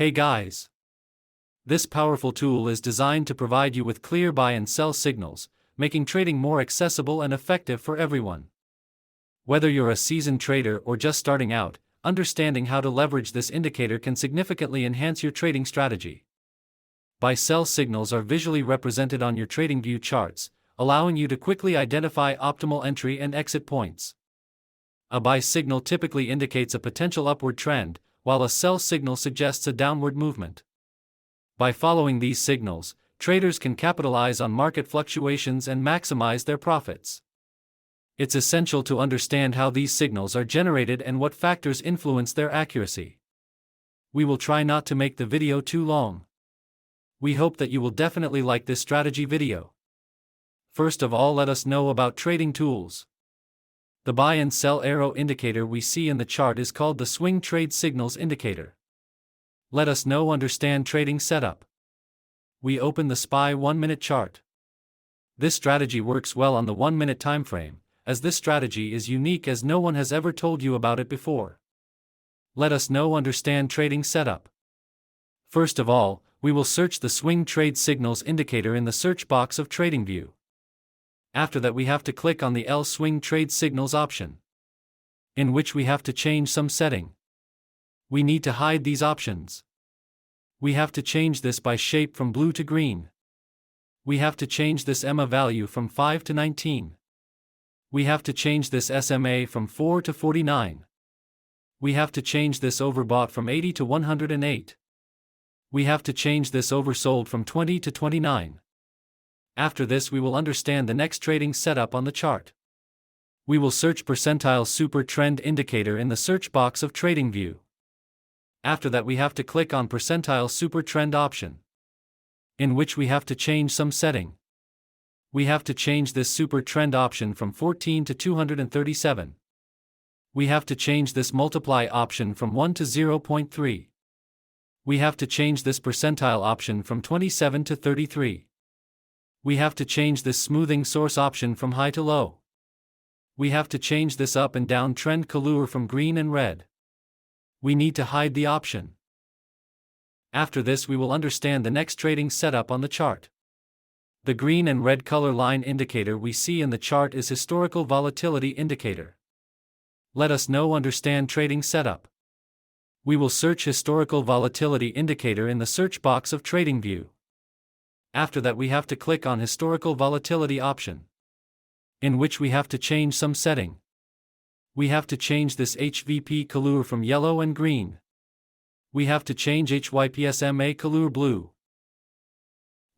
Hey guys! This powerful tool is designed to provide you with clear buy and sell signals, making trading more accessible and effective for everyone. Whether you're a seasoned trader or just starting out, understanding how to leverage this indicator can significantly enhance your trading strategy. Buy-sell signals are visually represented on your TradingView charts, allowing you to quickly identify optimal entry and exit points. A buy signal typically indicates a potential upward trend, while a sell signal suggests a downward movement. By following these signals, traders can capitalize on market fluctuations and maximize their profits. It's essential to understand how these signals are generated and what factors influence their accuracy. We will try not to make the video too long. We hope that you will definitely like this strategy video. First of all, let us know about trading tools. The buy and sell arrow indicator we see in the chart is called the swing trade signals indicator. Let us understand trading setup. We open the SPY 1-minute chart. This strategy works well on the 1-minute time frame, as this strategy is unique as no one has ever told you about it before. Let us understand trading setup. First of all, we will search the swing trade signals indicator in the search box of TradingView. After that, we have to click on the L swing trade signals option, in which we have to change some setting. We need to hide these options. We have to change this by shape from blue to green. We have to change this EMA value from 5 to 19. We have to change this SMA from 4 to 49. We have to change this overbought from 80 to 108. We have to change this oversold from 20 to 29. After this, we will understand the next trading setup on the chart. We will search percentile super trend indicator in the search box of TradingView. After that, we have to click on percentile super trend option, in which we have to change some setting. We have to change this super trend option from 14 to 237. We have to change this multiply option from 1 to 0.3. We have to change this percentile option from 27 to 33. We have to change this smoothing source option from high to low. We have to change this up and down trend color from green and red. We need to hide the option. After this, we will understand the next trading setup on the chart. The green and red color line indicator we see in the chart is historical volatility indicator. Let us understand trading setup. We will search historical volatility indicator in the search box of TradingView. After that, we have to click on historical volatility option, in which we have to change some setting. We have to change this HVP color from yellow and green. We have to change HYPSMA color blue.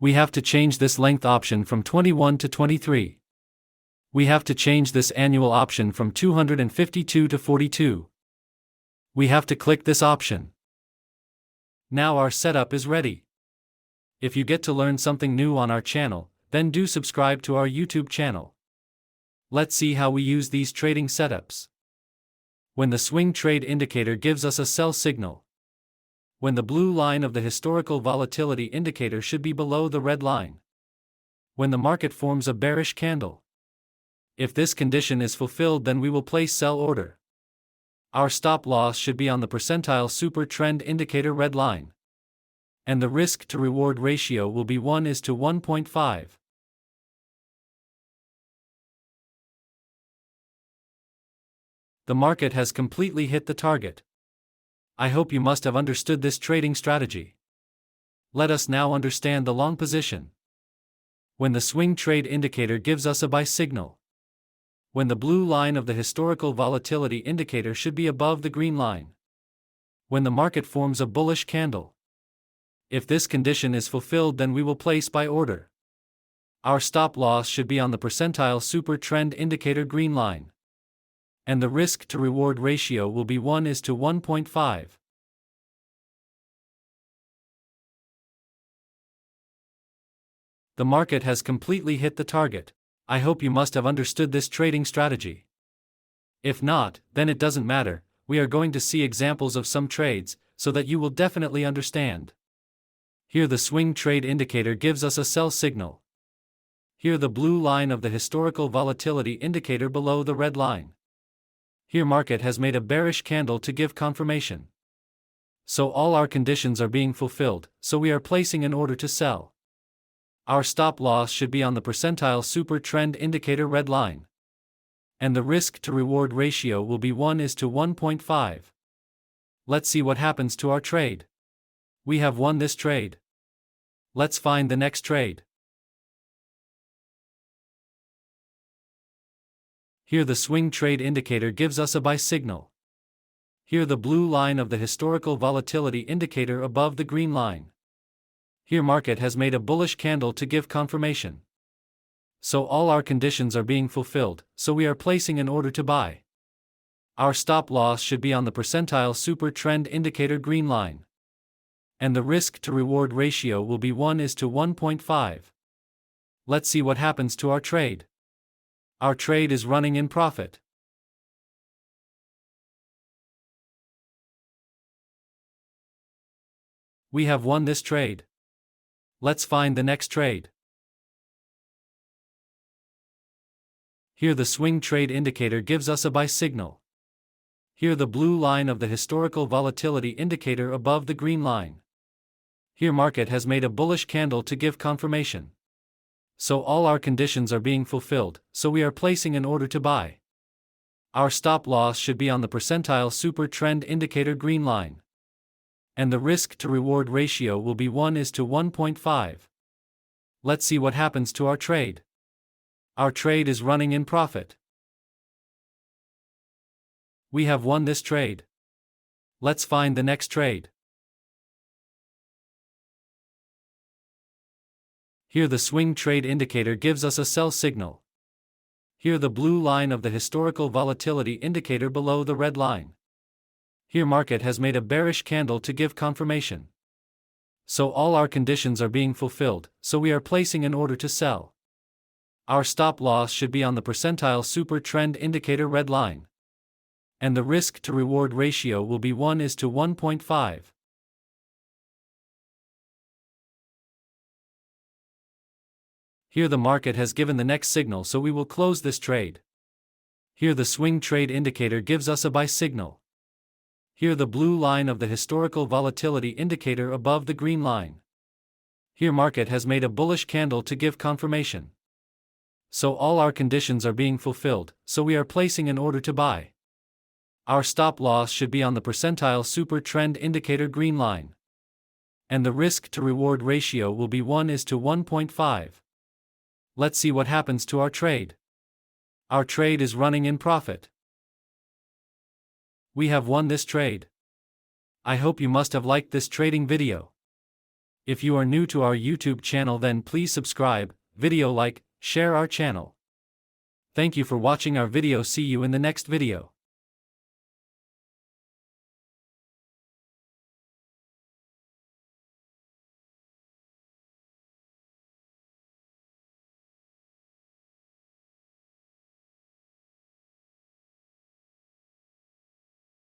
We have to change this length option from 21 to 23. We have to change this annual option from 252 to 42. We have to click this option. Now our setup is ready. If you get to learn something new on our channel, then do subscribe to our YouTube channel. Let's see how we use these trading setups. When the swing trade indicator gives us a sell signal. When the blue line of the historical volatility indicator should be below the red line. When the market forms a bearish candle. If this condition is fulfilled, then we will place sell order. Our stop loss should be on the percentile super trend indicator red line. And the risk to reward ratio will be 1:1.5. The market has completely hit the target. I hope you must have understood this trading strategy. Let us now understand the long position. When the swing trade indicator gives us a buy signal. When the blue line of the historical volatility indicator should be above the green line. When the market forms a bullish candle. If this condition is fulfilled, then we will place buy order. Our stop loss should be on the percentile super trend indicator green line. And the risk to reward ratio will be 1:1.5. The market has completely hit the target. I hope you must have understood this trading strategy. If not, then it doesn't matter. We are going to see examples of some trades, so that you will definitely understand. Here the swing trade indicator gives us a sell signal. Here the blue line of the historical volatility indicator below the red line. Here market has made a bearish candle to give confirmation. So all our conditions are being fulfilled, so we are placing an order to sell. Our stop loss should be on the percentile super trend indicator red line. And the risk to reward ratio will be 1:1.5. Let's see what happens to our trade. We have won this trade. Let's find the next trade. Here the swing trade indicator gives us a buy signal. Here the blue line of the historical volatility indicator above the green line. Here market has made a bullish candle to give confirmation. So all our conditions are being fulfilled, so we are placing an order to buy. Our stop loss should be on the percentile super trend indicator green line. And the risk to reward ratio will be 1:1.5. Let's see what happens to our trade. Our trade is running in profit. We have won this trade. Let's find the next trade. Here the swing trade indicator gives us a buy signal. Here the blue line of the historical volatility indicator above the green line. Here market has made a bullish candle to give confirmation. So all our conditions are being fulfilled, so we are placing an order to buy. Our stop loss should be on the percentile super trend indicator green line. And the risk to reward ratio will be 1:1.5. Let's see what happens to our trade. Our trade is running in profit. We have won this trade. Let's find the next trade. Here the swing trade indicator gives us a sell signal. Here the blue line of the historical volatility indicator below the red line. Here market has made a bearish candle to give confirmation. So all our conditions are being fulfilled, so we are placing an order to sell. Our stop loss should be on the percentile super trend indicator red line. And the risk to reward ratio will be 1:1.5. Here the market has given the next signal, so we will close this trade. Here the swing trade indicator gives us a buy signal. Here the blue line of the historical volatility indicator above the green line. Here market has made a bullish candle to give confirmation. So all our conditions are being fulfilled, so we are placing an order to buy. Our stop loss should be on the percentile super trend indicator green line. And the risk to reward ratio will be 1:1.5. Let's see what happens to our trade. Our trade is running in profit. We have won this trade. I hope you must have liked this trading video. If you are new to our YouTube channel, then please subscribe, video like, share our channel. Thank you for watching our video. See you in the next video.